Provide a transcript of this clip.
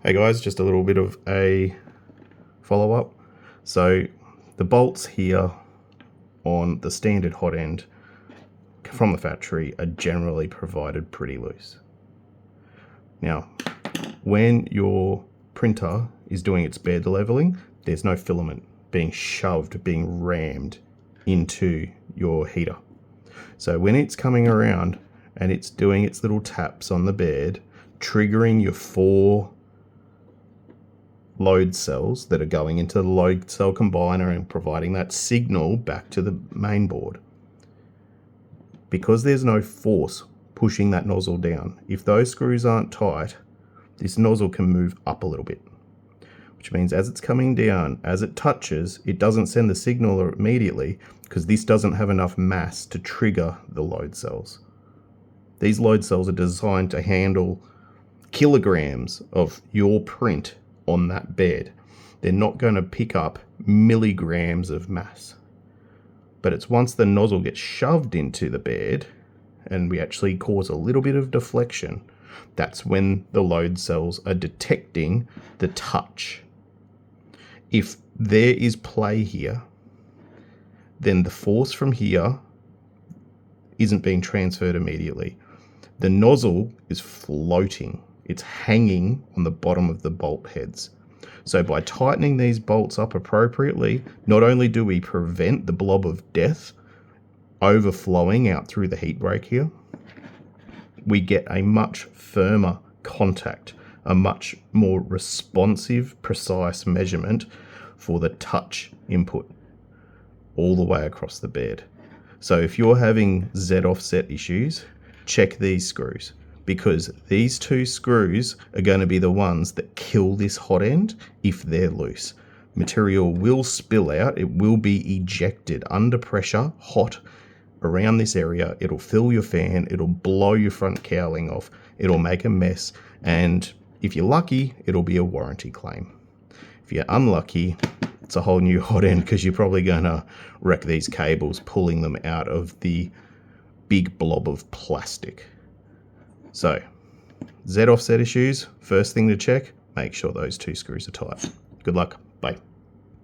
Hey guys, just a little bit of a follow-up. So the bolts here on the standard hot end from the factory are generally provided pretty loose. Now, when your printer is doing its bed leveling, there's no filament being shoved, being rammed into your heater. So when it's coming around and it's doing its little taps on the bed, triggering your 4 load cells that are going into the load cell combiner and providing that signal back to the main board. Because there's no force pushing that nozzle down, if those screws aren't tight, this nozzle can move up a little bit, which means as it's coming down, as it touches, it doesn't send the signal immediately because this doesn't have enough mass to trigger the load cells. These load cells are designed to handle kilograms of your print on that bed. They're not going to pick up milligrams of mass. But it's once the nozzle gets shoved into the bed and we actually cause a little bit of deflection, that's when the load cells are detecting the touch. If there is play here, then the force from here isn't being transferred immediately. The nozzle is floating. It's hanging on the bottom of the bolt heads. So by tightening these bolts up appropriately, not only do we prevent the blob of death overflowing out through the heat break here, we get a much firmer contact, a much more responsive, precise measurement for the touch input all the way across the bed. So if you're having Z offset issues, check these screws, because these 2 screws are going to be the ones that kill this hot end if they're loose. Material will spill out, it will be ejected under pressure, hot, around this area. It'll fill your fan, it'll blow your front cowling off, it'll make a mess, and if you're lucky, it'll be a warranty claim. If you're unlucky, it's a whole new hot end because you're probably going to wreck these cables pulling them out of the big blob of plastic. So, Z offset issues, first thing to check, make sure those 2 screws are tight. Good luck. Bye.